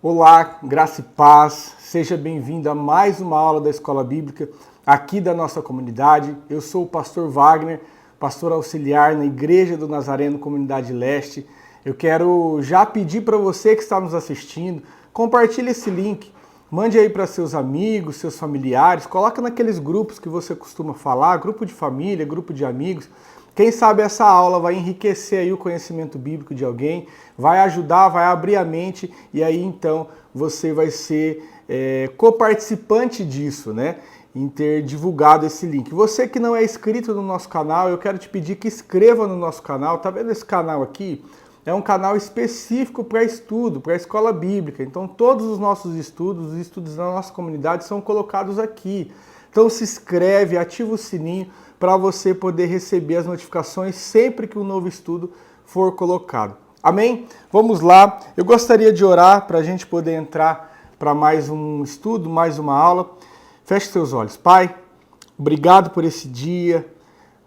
Olá, graça e paz, seja bem-vindo a mais uma aula da Escola Bíblica aqui da nossa comunidade. Eu sou o pastor Wagner, pastor auxiliar na Igreja do Nazareno, Comunidade Leste. Eu quero já pedir para você que está nos assistindo, compartilhe esse link, mande aí para seus amigos, seus familiares, coloca naqueles grupos que você costuma falar, grupo de família, grupo de amigos. Quem sabe essa aula vai enriquecer aí o conhecimento bíblico de alguém, vai ajudar, vai abrir a mente e aí então você vai ser coparticipante disso, né? Em ter divulgado esse link. Você que não é inscrito no nosso canal, eu quero te pedir que inscreva no nosso canal. Tá vendo esse canal aqui? É um canal específico para estudo, para a escola bíblica. Então todos os nossos estudos, os estudos da nossa comunidade são colocados aqui. Então se inscreve, ativa o sininho para você poder receber as notificações sempre que um novo estudo for colocado. Amém? Vamos lá. Eu gostaria de orar para a gente poder entrar para mais um estudo, mais uma aula. Feche seus olhos. Pai, obrigado por esse dia.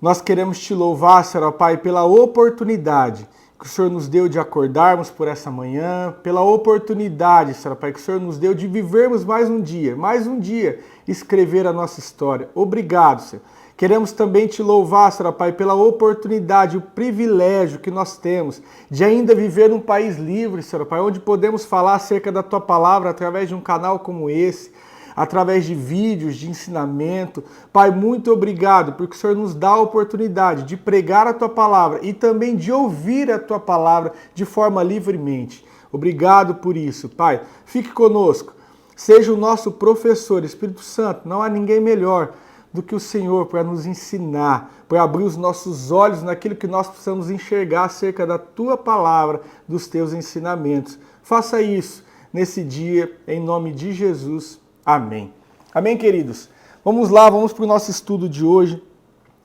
Nós queremos te louvar, Senhor Pai, pela oportunidade que o Senhor nos deu de acordarmos por essa manhã, pela oportunidade, Senhor Pai, que o Senhor nos deu de vivermos mais um dia, escrever a nossa história. Obrigado, Senhor. Queremos também te louvar, Senhor Pai, pela oportunidade, o privilégio que nós temos de ainda viver num país livre, Senhor Pai, onde podemos falar acerca da Tua Palavra através de um canal como esse, através de vídeos, de ensinamento. Pai, muito obrigado, porque o Senhor nos dá a oportunidade de pregar a Tua Palavra e também de ouvir a Tua Palavra de forma livremente. Obrigado por isso, Pai. Fique conosco, seja o nosso professor, Espírito Santo, não há ninguém melhor do que o Senhor para nos ensinar, para abrir os nossos olhos naquilo que nós precisamos enxergar acerca da Tua Palavra, dos Teus ensinamentos. Faça isso nesse dia, em nome de Jesus. Amém. Amém, queridos? Vamos lá, vamos para o nosso estudo de hoje.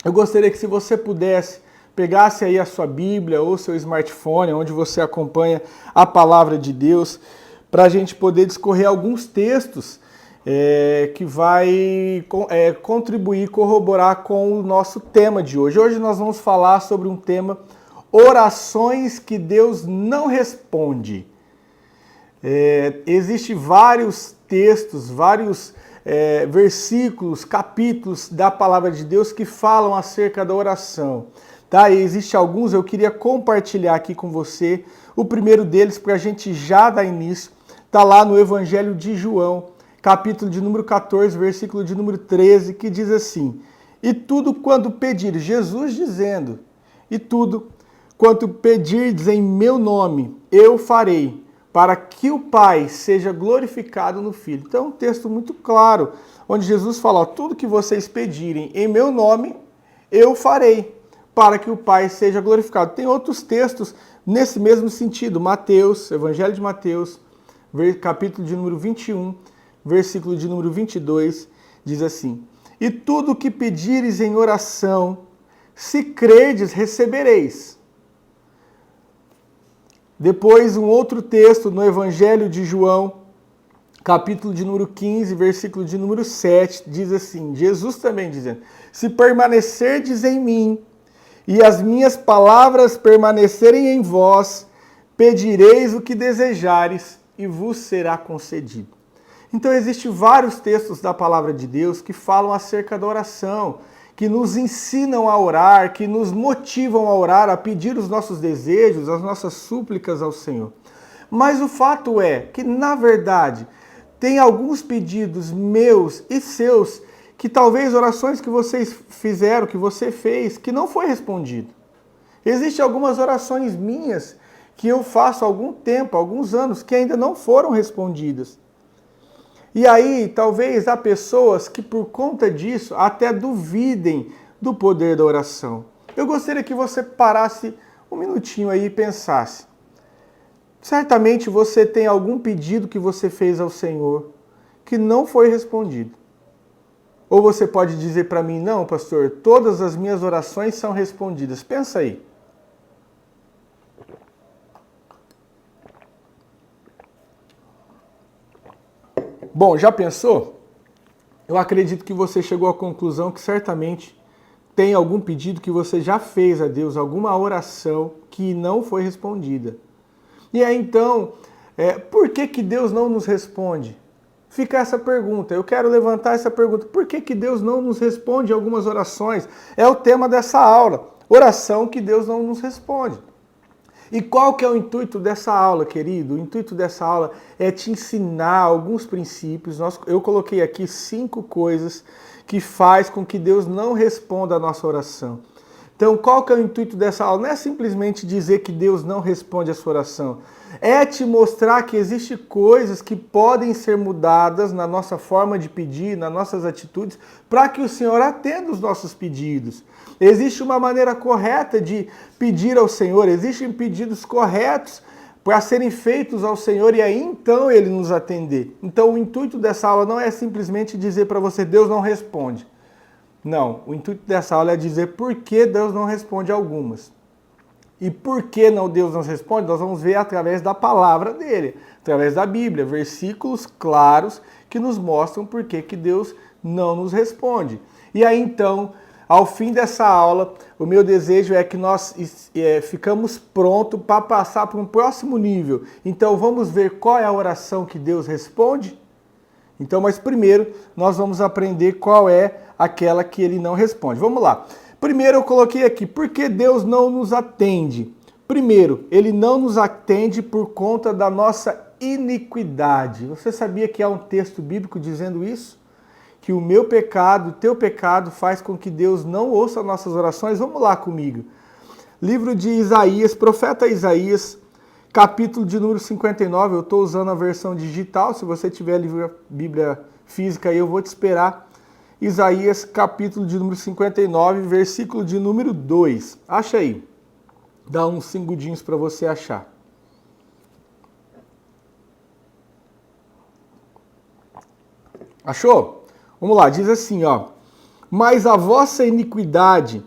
Eu gostaria que, se você pudesse, pegasse aí a sua Bíblia ou seu smartphone, onde você acompanha a Palavra de Deus, para a gente poder discorrer alguns textos que vai contribuir, corroborar com o nosso tema de hoje. Hoje nós vamos falar sobre um tema: orações que Deus não responde. Existem vários textos, vários versículos, capítulos da Palavra de Deus que falam acerca da oração. Tá? E existem alguns, eu queria compartilhar aqui com você. O primeiro deles, para a gente já dar início, está lá no Evangelho de João, capítulo de número 14, versículo de número 13, que diz assim: e tudo quanto pedir, Jesus dizendo, e tudo quanto pedirdes em meu nome, eu farei, para que o Pai seja glorificado no Filho. Então é um texto muito claro, onde Jesus fala: ó, tudo que vocês pedirem em meu nome, eu farei, para que o Pai seja glorificado. Tem outros textos nesse mesmo sentido. Mateus, Evangelho de Mateus, capítulo de número 21, versículo de número 22, diz assim: e tudo que pedires em oração, se crerdes, recebereis. Depois, um outro texto no Evangelho de João, capítulo de número 15, versículo de número 7, diz assim, Jesus também dizendo: se permanecerdes em mim, e as minhas palavras permanecerem em vós, pedireis o que desejares, e vos será concedido. Então existem vários textos da Palavra de Deus que falam acerca da oração, que nos ensinam a orar, que nos motivam a orar, a pedir os nossos desejos, as nossas súplicas ao Senhor. Mas o fato é que, na verdade, tem alguns pedidos meus e seus que talvez orações que vocês fizeram, que você fez, que não foi respondido. Existem algumas orações minhas que eu faço há algum tempo, há alguns anos, que ainda não foram respondidas. E aí, talvez há pessoas que por conta disso até duvidem do poder da oração. Eu gostaria que você parasse um minutinho aí e pensasse. Certamente você tem algum pedido que você fez ao Senhor que não foi respondido. Ou você pode dizer para mim: não, pastor, todas as minhas orações são respondidas. Pensa aí. Bom, já pensou? Eu acredito que você chegou à conclusão que certamente tem algum pedido que você já fez a Deus, alguma oração que não foi respondida. E aí então, Por que Deus não nos responde? Fica essa pergunta, eu quero levantar essa pergunta. Por que Deus não nos responde algumas orações? É o tema dessa aula, oração que Deus não nos responde. E qual que é o intuito dessa aula, querido? O intuito dessa aula é te ensinar alguns princípios. Eu coloquei aqui 5 coisas que faz com que Deus não responda a nossa oração. Então, qual que é o intuito dessa aula? Não é simplesmente dizer que Deus não responde a sua oração. É te mostrar que existem coisas que podem ser mudadas na nossa forma de pedir, nas nossas atitudes, para que o Senhor atenda os nossos pedidos. Existe uma maneira correta de pedir ao Senhor, existem pedidos corretos para serem feitos ao Senhor e aí então Ele nos atender. Então, o intuito dessa aula não é simplesmente dizer para você, Deus não responde. Não, o intuito dessa aula é dizer por que Deus não responde algumas. E por que Deus não responde? Nós vamos ver através da palavra dele, através da Bíblia, versículos claros que nos mostram por que Deus não nos responde. E aí então, ao fim dessa aula, o meu desejo é que nós ficamos prontos para passar para um próximo nível. Então vamos ver qual é a oração que Deus responde? Então, mas primeiro nós vamos aprender qual é aquela que ele não responde. Vamos lá. Primeiro eu coloquei aqui, por que Deus não nos atende? Primeiro, ele não nos atende por conta da nossa iniquidade. Você sabia que há um texto bíblico dizendo isso? Que o meu pecado, o teu pecado faz com que Deus não ouça nossas orações? Vamos lá comigo. Livro de Isaías, profeta Isaías, capítulo de número 59, eu estou usando a versão digital, se você tiver a Bíblia física aí eu vou te esperar. Isaías, capítulo de número 59, versículo de número 2. Acha aí. Dá uns segundinhos para você achar. Achou? Vamos lá, diz assim, ó. Mas a vossa iniquidade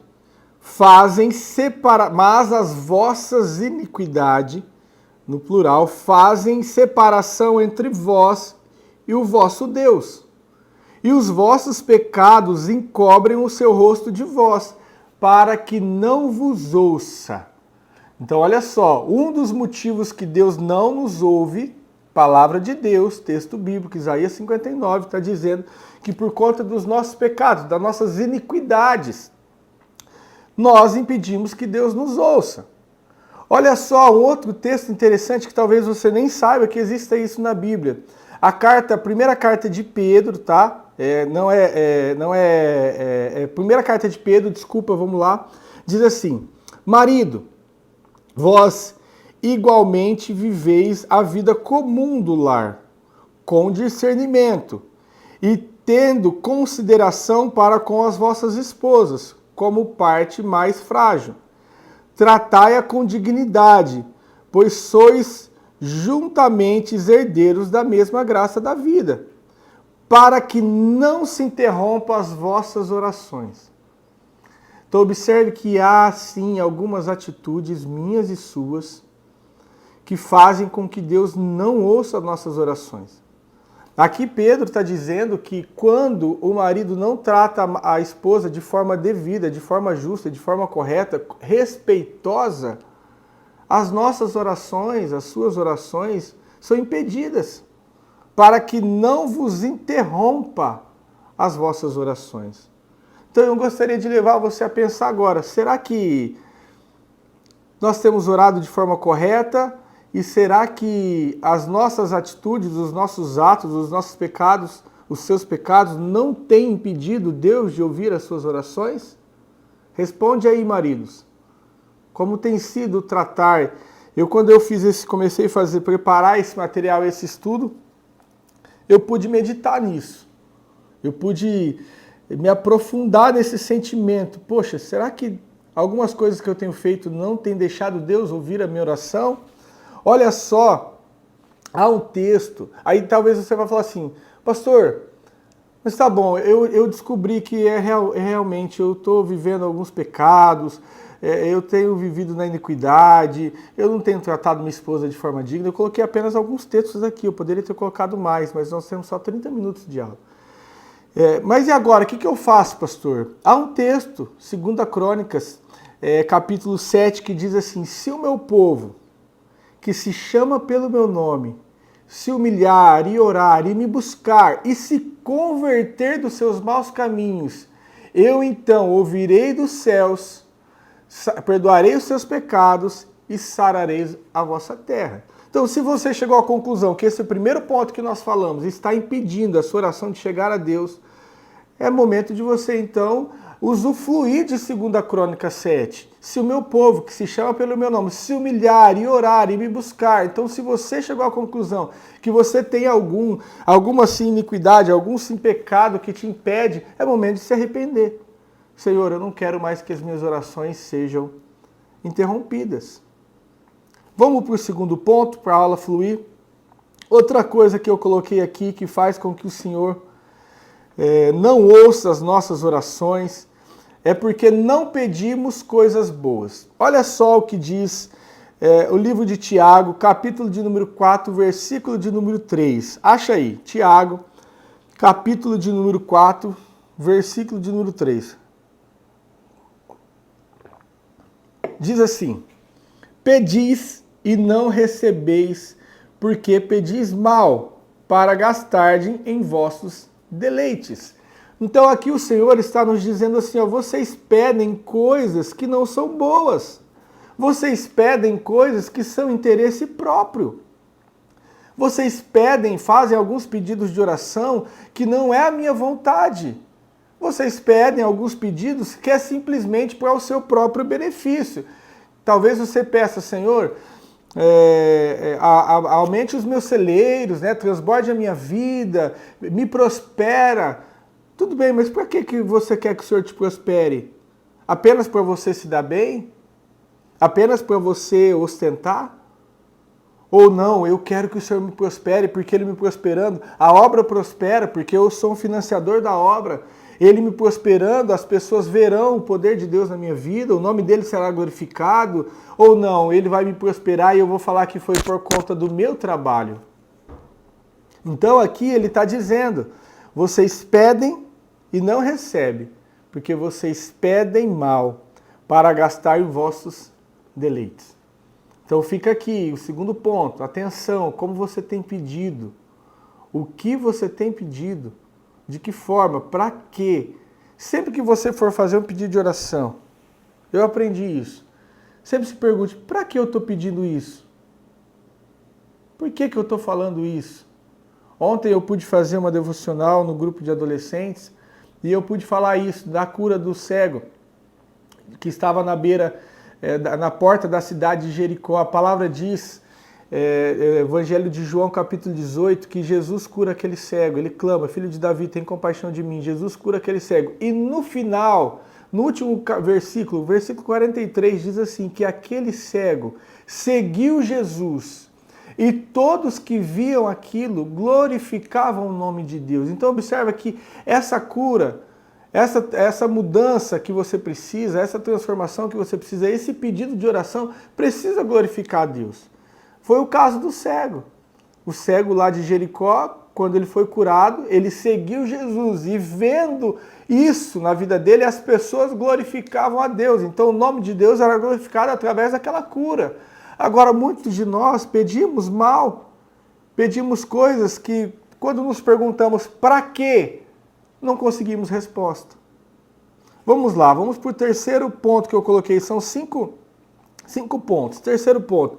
fazem separar, mas as vossas iniquidades, no plural, fazem separação entre vós e o vosso Deus. E os vossos pecados encobrem o seu rosto de vós, para que não vos ouça. Então, olha só, um dos motivos que Deus não nos ouve, palavra de Deus, texto bíblico, Isaías 59, está dizendo que por conta dos nossos pecados, das nossas iniquidades, nós impedimos que Deus nos ouça. Olha só, um outro texto interessante que talvez você nem saiba que exista isso na Bíblia. A primeira carta de Pedro, tá? Primeira carta de Pedro, desculpa, vamos lá. Diz assim, marido, vós igualmente viveis a vida comum do lar, com discernimento, e tendo consideração para com as vossas esposas, como parte mais frágil. Tratai-a com dignidade, pois sois juntamente herdeiros da mesma graça da vida, para que não se interrompam as vossas orações. Então observe que há, sim, algumas atitudes minhas e suas que fazem com que Deus não ouça nossas orações. Aqui Pedro está dizendo que quando o marido não trata a esposa de forma devida, de forma justa, de forma correta, respeitosa, as nossas orações, as suas orações, são impedidas, para que não vos interrompa as vossas orações. Então eu gostaria de levar você a pensar agora, será que nós temos orado de forma correta? E será que as nossas atitudes, os nossos atos, os nossos pecados, os seus pecados não têm impedido Deus de ouvir as suas orações? Responde aí, maridos. Como tem sido tratar? Quando eu comecei a preparar esse material, esse estudo, eu pude meditar nisso. Eu pude me aprofundar nesse sentimento. Poxa, será que algumas coisas que eu tenho feito não têm deixado Deus ouvir a minha oração? Olha só, há um texto, aí talvez você vai falar assim, pastor, mas tá bom, eu descobri que realmente eu estou vivendo alguns pecados, eu tenho vivido na iniquidade, eu não tenho tratado minha esposa de forma digna, eu coloquei apenas alguns textos aqui, eu poderia ter colocado mais, mas nós temos só 30 minutos de aula. Mas e agora, o que eu faço, pastor? Há um texto, 2 Crônicas, capítulo 7, que diz assim, se o meu povo, que se chama pelo meu nome, se humilhar e orar e me buscar e se converter dos seus maus caminhos, eu então ouvirei dos céus, perdoarei os seus pecados e sararei a vossa terra. Então, se você chegou à conclusão que esse primeiro ponto que nós falamos está impedindo a sua oração de chegar a Deus, é momento de você, então, usufruir de 2 Crônicas 7. Se o meu povo, que se chama pelo meu nome, se humilhar e orar e me buscar. Então, se você chegou à conclusão que você tem alguma iniquidade, algum pecado que te impede, é momento de se arrepender. Senhor, eu não quero mais que as minhas orações sejam interrompidas. Vamos para o segundo ponto, para a aula fluir. Outra coisa que eu coloquei aqui que faz com que o Senhor não ouça as nossas orações é porque não pedimos coisas boas. Olha só o que diz o livro de Tiago, capítulo de número 4, versículo de número 3. Acha aí, Tiago, capítulo de número 4, versículo de número 3. Diz assim: pedis e não recebeis, porque pedis mal, para gastardes em vossos deleites. Então aqui o Senhor está nos dizendo assim, ó, vocês pedem coisas que não são boas. Vocês pedem coisas que são interesse próprio. Vocês pedem, fazem alguns pedidos de oração que não é a minha vontade. Vocês pedem alguns pedidos que é simplesmente para o seu próprio benefício. Talvez você peça, Senhor, aumente os meus celeiros, né? Transborde a minha vida, me prospera. Tudo bem, mas para que você quer que o Senhor te prospere? Apenas para você se dar bem? Apenas para você ostentar? Ou não, eu quero que o Senhor me prospere, porque Ele me prosperando, a obra prospera, porque eu sou um financiador da obra. Ele me prosperando, as pessoas verão o poder de Deus na minha vida, o nome dele será glorificado, ou não, ele vai me prosperar e eu vou falar que foi por conta do meu trabalho. Então aqui ele está dizendo, vocês pedem e não recebem, porque vocês pedem mal para gastar em vossos deleites. Então fica aqui o segundo ponto, atenção, como você tem pedido, o que você tem pedido, de que forma, para quê? Sempre que você for fazer um pedido de oração, eu aprendi isso, sempre se pergunte, para que eu estou pedindo isso? Por que eu estou falando isso? Ontem eu pude fazer uma devocional no grupo de adolescentes e eu pude falar isso, da cura do cego, que estava na beira, na porta da cidade de Jericó. A palavra diz, Evangelho de João, capítulo 18, que Jesus cura aquele cego. Ele clama, filho de Davi, tem compaixão de mim. Jesus cura aquele cego. E no final, no último versículo, versículo 43, diz assim, que aquele cego seguiu Jesus. E todos que viam aquilo glorificavam o nome de Deus. Então observa que essa cura, essa mudança que você precisa, essa transformação que você precisa, esse pedido de oração precisa glorificar a Deus. Foi o caso do cego. O cego lá de Jericó, quando ele foi curado, ele seguiu Jesus. E vendo isso na vida dele, as pessoas glorificavam a Deus. Então o nome de Deus era glorificado através daquela cura. Agora, muitos de nós pedimos mal. Pedimos coisas que, quando nos perguntamos para quê, não conseguimos resposta. Vamos lá, vamos para o terceiro ponto que eu coloquei. São cinco pontos. Terceiro ponto.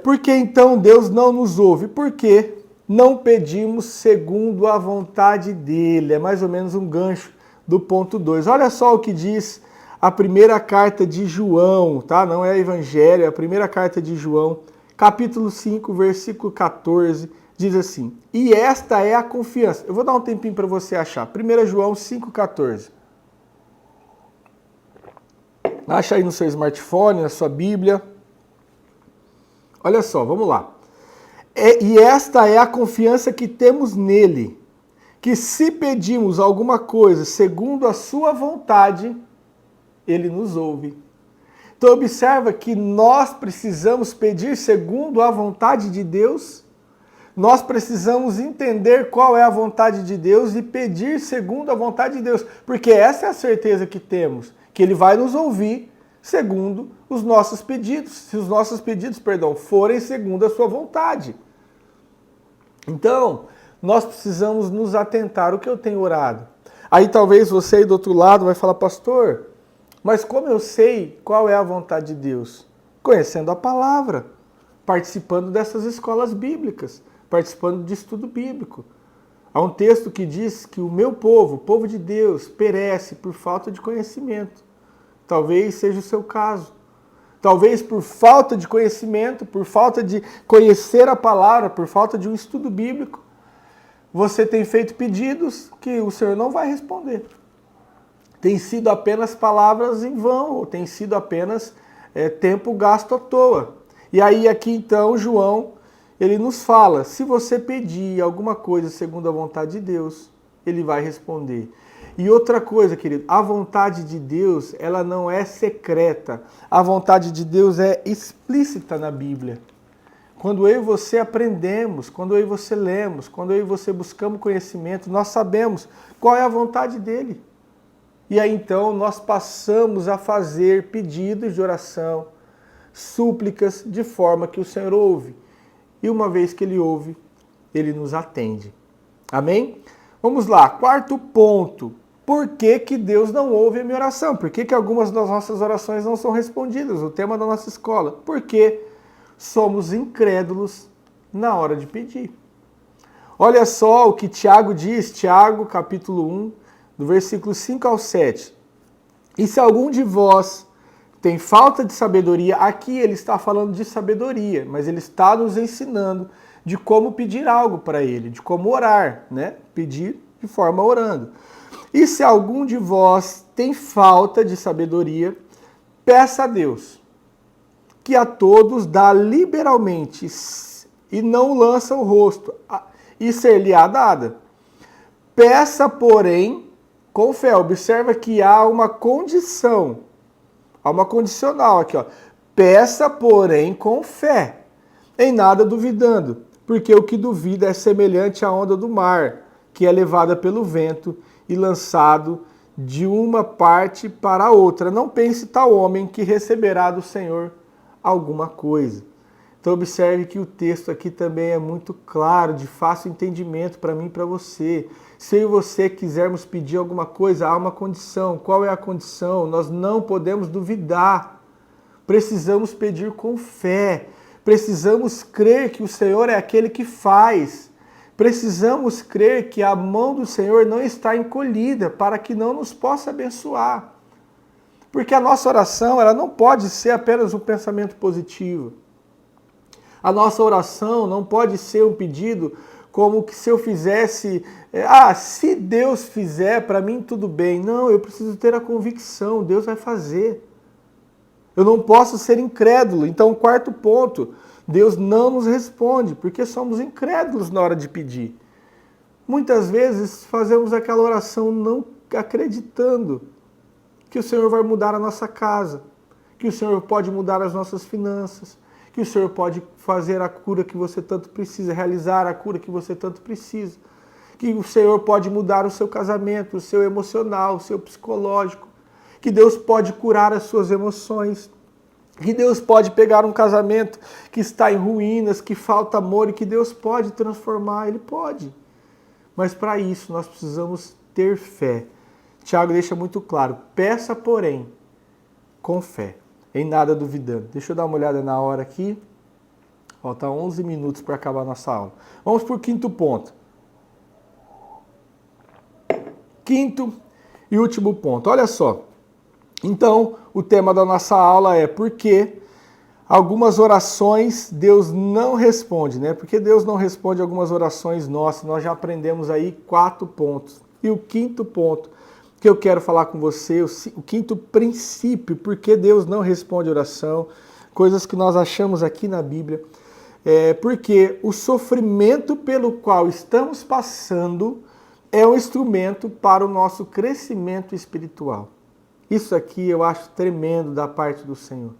Por que então Deus não nos ouve? Porque não pedimos segundo a vontade dele. É mais ou menos um gancho do ponto 2. Olha só o que diz a primeira carta de João, tá? Não é evangelho, é a primeira carta de João, capítulo 5, versículo 14, diz assim, e esta é a confiança. Eu vou dar um tempinho para você achar. 1 João 5,14. Acha aí no seu smartphone, na sua Bíblia. Olha só, vamos lá. E esta é a confiança que temos nele, que se pedimos alguma coisa segundo a sua vontade, ele nos ouve. Então observa que nós precisamos pedir segundo a vontade de Deus. Nós precisamos entender qual é a vontade de Deus e pedir segundo a vontade de Deus. Porque essa é a certeza que temos, que ele vai nos ouvir segundo os nossos pedidos, se os nossos pedidos, forem segundo a sua vontade. Então, nós precisamos nos atentar ao que eu tenho orado. Aí talvez você aí do outro lado vai falar, pastor, mas como eu sei qual é a vontade de Deus? Conhecendo a palavra, participando dessas escolas bíblicas, participando de estudo bíblico. Há um texto que diz que o meu povo, o povo de Deus, perece por falta de conhecimento. Talvez seja o seu caso. Talvez por falta de conhecimento, por falta de conhecer a palavra, por falta de um estudo bíblico, você tem feito pedidos que o Senhor não vai responder. Tem sido apenas palavras em vão, ou tem sido apenas tempo gasto à toa. E aí aqui então João, ele nos fala, se você pedir alguma coisa segundo a vontade de Deus, ele vai responder. E outra coisa, querido, a vontade de Deus, ela não é secreta. A vontade de Deus é explícita na Bíblia. Quando eu e você aprendemos, quando eu e você lemos, quando eu e você buscamos conhecimento, nós sabemos qual é a vontade dele. E aí então nós passamos a fazer pedidos de oração, súplicas, de forma que o Senhor ouve. E uma vez que ele ouve, ele nos atende. Amém? Vamos lá, quarto ponto. Por que que Deus não ouve a minha oração? Por que que algumas das nossas orações não são respondidas? O tema da nossa escola. Porque somos incrédulos na hora de pedir. Olha só o que Tiago diz, Tiago capítulo 1, do versículo 5 ao 7. E se algum de vós tem falta de sabedoria, aqui ele está falando de sabedoria, mas ele está nos ensinando de como pedir algo para ele, de como orar, né? Pedir de forma orando. E se algum de vós tem falta de sabedoria, peça a Deus, que a todos dá liberalmente e não lança o rosto, e ser-lhe-á dada. Peça, porém, com fé. Observa que há uma condição, há uma condicional aqui, ó. Peça, porém, com fé, em nada duvidando, porque o que duvida é semelhante à onda do mar, que é levada pelo vento e lançado de uma parte para a outra. Não pense tal homem que receberá do Senhor alguma coisa. Então observe que o texto aqui também é muito claro, de fácil entendimento para mim e para você. Se eu e você quisermos pedir alguma coisa, há uma condição. Qual é a condição? Nós não podemos duvidar. Precisamos pedir com fé. Precisamos crer que o Senhor é aquele que faz. Precisamos crer que a mão do Senhor não está encolhida para que não nos possa abençoar. Porque a nossa oração, ela não pode ser apenas um pensamento positivo. A nossa oração não pode ser um pedido como que se eu fizesse, se Deus fizer, para mim tudo bem. Não, eu preciso ter a convicção, Deus vai fazer. Eu não posso ser incrédulo. Então, quarto ponto, Deus não nos responde, porque somos incrédulos na hora de pedir. Muitas vezes fazemos aquela oração não acreditando que o Senhor vai mudar a nossa casa, que o Senhor pode mudar as nossas finanças, que o Senhor pode fazer a cura que você tanto precisa, realizar a cura que você tanto precisa, que o Senhor pode mudar o seu casamento, o seu emocional, o seu psicológico, que Deus pode curar as suas emoções, que Deus pode pegar um casamento que está em ruínas, que falta amor e que Deus pode transformar, Ele pode. Mas para isso nós precisamos ter fé. Tiago deixa muito claro, peça porém com fé, em nada duvidando. Deixa eu dar uma olhada na hora aqui, falta 11 minutos para acabar a nossa aula. Vamos para o quinto ponto. Quinto e último ponto, olha só. Então, o tema da nossa aula é por que algumas orações Deus não responde, né? Porque Deus não responde algumas orações nossas. Nós já aprendemos aí 4 pontos. E o quinto ponto que eu quero falar com você, o quinto princípio, por que Deus não responde oração, coisas que nós achamos aqui na Bíblia, porque o sofrimento pelo qual estamos passando é um instrumento para o nosso crescimento espiritual. Isso aqui eu acho tremendo da parte do Senhor.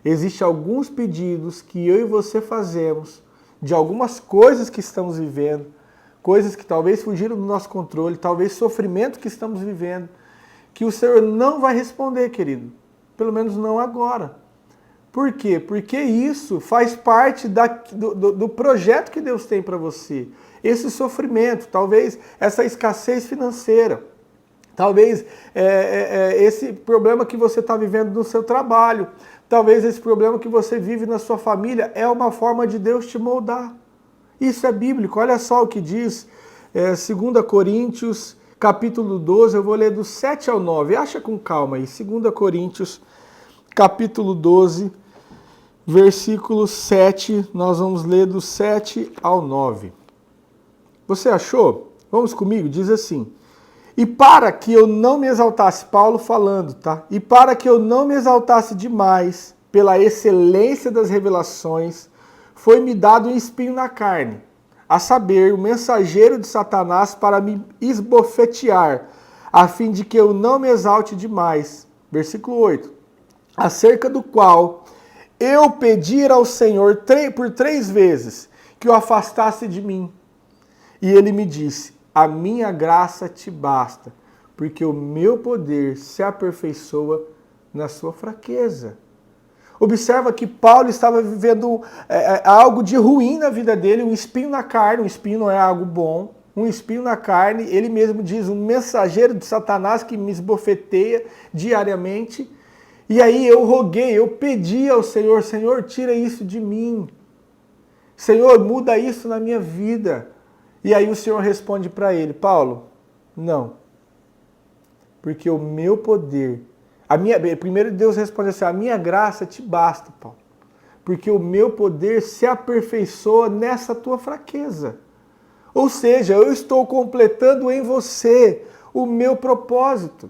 Existem alguns pedidos que eu e você fazemos, de algumas coisas que estamos vivendo, coisas que talvez fugiram do nosso controle, talvez sofrimento que estamos vivendo, que o Senhor não vai responder, querido. Pelo menos não agora. Por quê? Porque isso faz parte do projeto que Deus tem para você. Esse sofrimento, talvez essa escassez financeira, talvez esse problema que você está vivendo no seu trabalho, talvez esse problema que você vive na sua família, é uma forma de Deus te moldar. Isso é bíblico. Olha só o que diz 2 Coríntios, capítulo 12, eu vou ler do 7 ao 9. Acha com calma aí. 2 Coríntios, capítulo 12, versículo 7, nós vamos ler do 7 ao 9. Você achou? Vamos comigo? Diz assim: e para que eu não me exaltasse, Paulo falando, tá? E para que eu não me exaltasse demais pela excelência das revelações, foi-me dado um espinho na carne, a saber, o mensageiro de Satanás para me esbofetear, a fim de que eu não me exalte demais. Versículo 8. Acerca do qual eu pedir ao Senhor por 3 vezes que o afastasse de mim. E ele me disse: a minha graça te basta, porque o meu poder se aperfeiçoa na sua fraqueza. Observa que Paulo estava vivendo algo de ruim na vida dele, um espinho na carne. Um espinho não é algo bom, um espinho na carne. Ele mesmo diz, um mensageiro de Satanás que me esbofeteia diariamente. E aí eu roguei, eu pedi ao Senhor: Senhor, tira isso de mim. Senhor, muda isso na minha vida. E aí o Senhor responde para ele: Paulo, não. Porque o meu poder... Primeiro Deus responde assim: a minha graça te basta, Paulo. Porque o meu poder se aperfeiçoa nessa tua fraqueza. Ou seja, eu estou completando em você o meu propósito.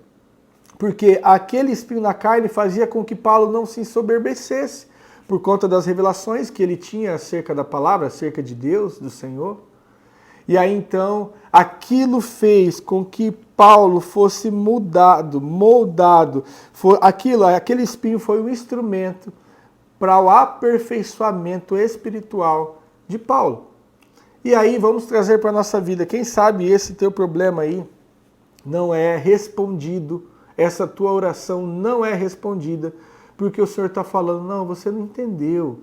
Porque aquele espinho na carne fazia com que Paulo não se ensoberbecesse, por conta das revelações que ele tinha acerca da palavra, acerca de Deus, do Senhor. E aí então, aquilo fez com que Paulo fosse moldado. Aquele espinho foi um instrumento para o aperfeiçoamento espiritual de Paulo. E aí vamos trazer para a nossa vida. Quem sabe esse teu problema aí não é respondido, essa tua oração não é respondida, porque o Senhor está falando: não, você não entendeu.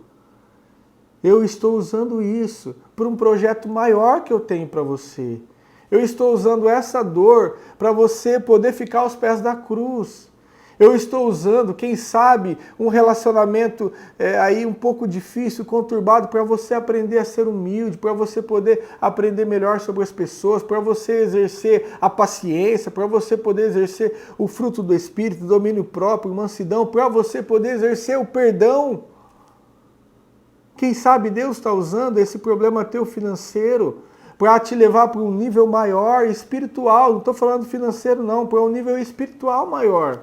Eu estou usando isso para um projeto maior que eu tenho para você. Eu estou usando essa dor para você poder ficar aos pés da cruz. Eu estou usando, quem sabe, um relacionamento aí um pouco difícil, conturbado, para você aprender a ser humilde, para você poder aprender melhor sobre as pessoas, para você exercer a paciência, para você poder exercer o fruto do Espírito, domínio próprio, mansidão, para você poder exercer o perdão. Quem sabe Deus está usando esse problema teu financeiro para te levar para um nível maior, espiritual. Não estou falando financeiro não, para um nível espiritual maior.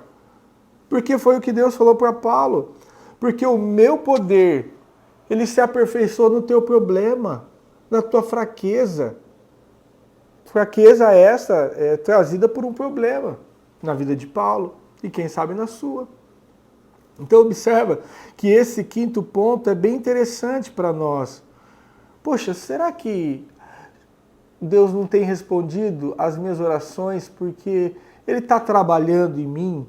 Porque foi o que Deus falou para Paulo. Porque o meu poder, ele se aperfeiçoa no teu problema, na tua fraqueza. Fraqueza essa é trazida por um problema na vida de Paulo e quem sabe na sua. Então observa que esse 5º ponto é bem interessante para nós. Poxa, será que Deus não tem respondido às minhas orações porque Ele está trabalhando em mim?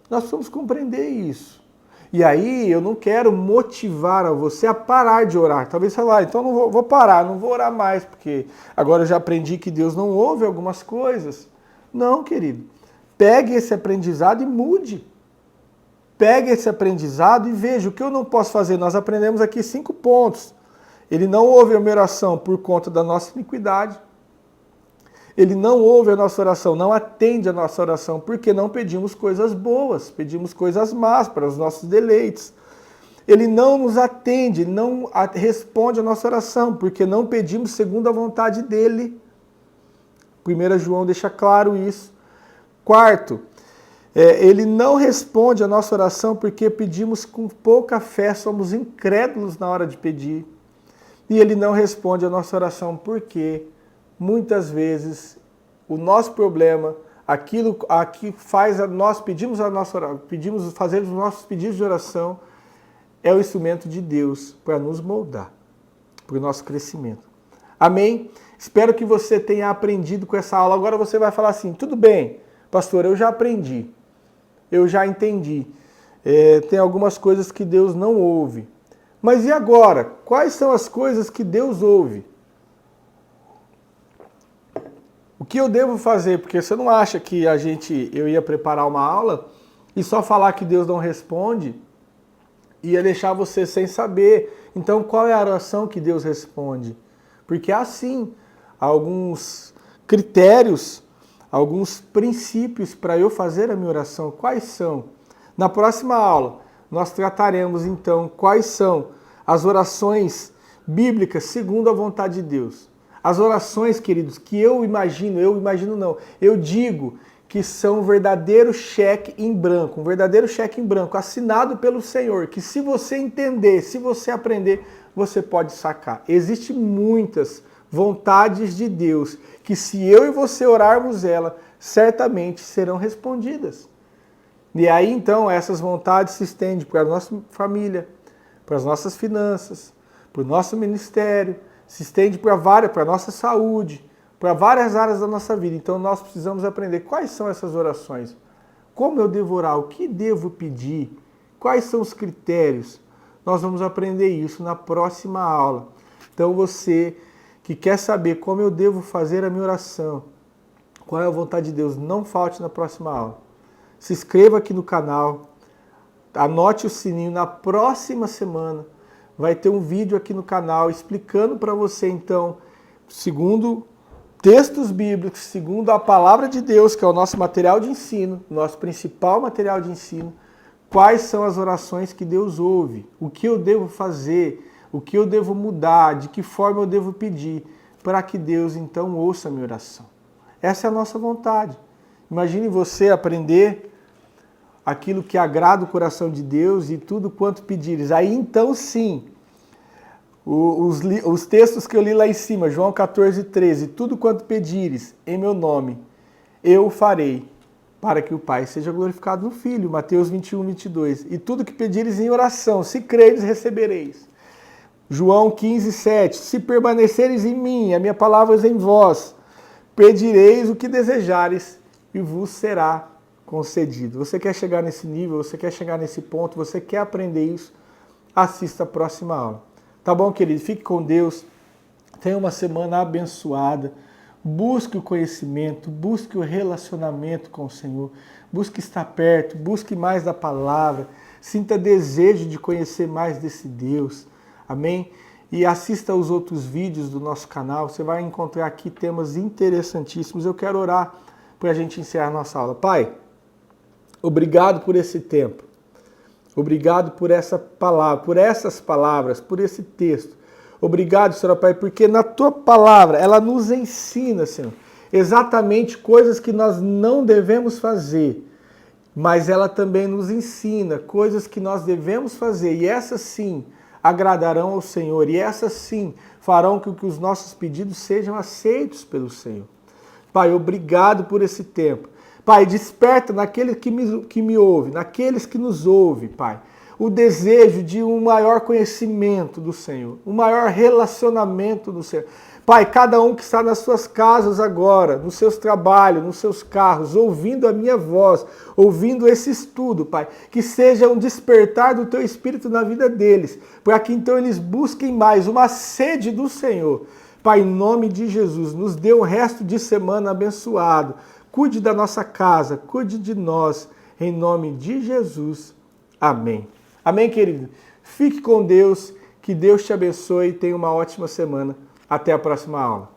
Nós precisamos compreender isso. E aí eu não quero motivar a você a parar de orar. Talvez você fale: então não vou parar, não vou orar mais, porque agora eu já aprendi que Deus não ouve algumas coisas. Não, querido. Pegue esse aprendizado e mude. Pegue esse aprendizado e veja o que eu não posso fazer. Nós aprendemos aqui 5 pontos. Ele não ouve a minha oração por conta da nossa iniquidade. Ele não ouve a nossa oração, não atende a nossa oração, porque não pedimos coisas boas, pedimos coisas más para os nossos deleites. Ele não nos atende, não responde a nossa oração, porque não pedimos segundo a vontade dele. 1 João deixa claro isso. 4, ele não responde a nossa oração porque pedimos com pouca fé, somos incrédulos na hora de pedir. E ele não responde a nossa oração porque muitas vezes o nosso problema, aquilo que faz nós fazemos os nossos pedidos de oração, é o instrumento de Deus para nos moldar, para o nosso crescimento. Amém? Espero que você tenha aprendido com essa aula. Agora você vai falar assim: tudo bem, pastor, eu já aprendi, eu já entendi. tem algumas coisas que Deus não ouve. Mas e agora? Quais são as coisas que Deus ouve? O que eu devo fazer? Porque você não acha que eu ia preparar uma aula e só falar que Deus não responde ia deixar você sem saber. Então, qual é a oração que Deus responde? Porque há sim alguns critérios, alguns princípios para eu fazer a minha oração. Quais são? Na próxima aula, nós trataremos então quais são as orações bíblicas segundo a vontade de Deus. As orações, queridos, que eu digo que são um verdadeiro cheque em branco, assinado pelo Senhor, que se você entender, se você aprender, você pode sacar. Existem muitas vontades de Deus que se eu e você orarmos ela, certamente serão respondidas. E aí então essas vontades se estendem para a nossa família, para as nossas finanças, para o nosso ministério, se estende para a nossa saúde, para várias áreas da nossa vida. Então nós precisamos aprender quais são essas orações, como eu devo orar, o que devo pedir, quais são os critérios. Nós vamos aprender isso na próxima aula. Então você que quer saber como eu devo fazer a minha oração, qual é a vontade de Deus, não falte na próxima aula. Se inscreva aqui no canal, anote o sininho, na próxima semana vai ter um vídeo aqui no canal explicando para você então, segundo textos bíblicos, segundo a palavra de Deus, que é o nosso material de ensino, nosso principal material de ensino, quais são as orações que Deus ouve, o que eu devo fazer, o que eu devo mudar, de que forma eu devo pedir, para que Deus então ouça a minha oração. Essa é a nossa vontade. Imagine você aprender aquilo que agrada o coração de Deus e tudo quanto pedires. Aí então sim, os textos que eu li lá em cima, João 14:13, tudo quanto pedires em meu nome, eu farei, para que o Pai seja glorificado no Filho. Mateus 21:22. E tudo que pedires em oração, se creres, recebereis. João 15:7. Se permaneceres em mim, a minha palavra em vós, pedireis o que desejares e vos será concedido. Você quer chegar nesse nível, você quer chegar nesse ponto, você quer aprender isso? Assista a próxima aula. Tá bom, querido? Fique com Deus. Tenha uma semana abençoada. Busque o conhecimento, busque o relacionamento com o Senhor. Busque estar perto, busque mais da palavra. Sinta desejo de conhecer mais desse Deus. Amém? E assista aos outros vídeos do nosso canal. Você vai encontrar aqui temas interessantíssimos. Eu quero orar para a gente encerrar nossa aula. Pai, obrigado por esse tempo. Obrigado por essa palavra, por essas palavras, por esse texto. Obrigado, Senhor Pai, porque na Tua palavra, ela nos ensina, Senhor, exatamente coisas que nós não devemos fazer, mas ela também nos ensina coisas que nós devemos fazer, e essas sim agradarão ao Senhor, e essas sim farão com que os nossos pedidos sejam aceitos pelo Senhor. Pai, obrigado por esse tempo. Pai, desperta naquele que me ouve, naqueles que nos ouvem, Pai, o desejo de um maior conhecimento do Senhor, um maior relacionamento do Senhor. Pai, cada um que está nas suas casas agora, nos seus trabalhos, nos seus carros, ouvindo a minha voz, ouvindo esse estudo, Pai, que seja um despertar do Teu Espírito na vida deles, para que então eles busquem mais uma sede do Senhor. Pai, em nome de Jesus, nos dê um resto de semana abençoado. Cuide da nossa casa, cuide de nós, em nome de Jesus. Amém. Amém, querido? Fique com Deus, que Deus te abençoe e tenha uma ótima semana. Até a próxima aula.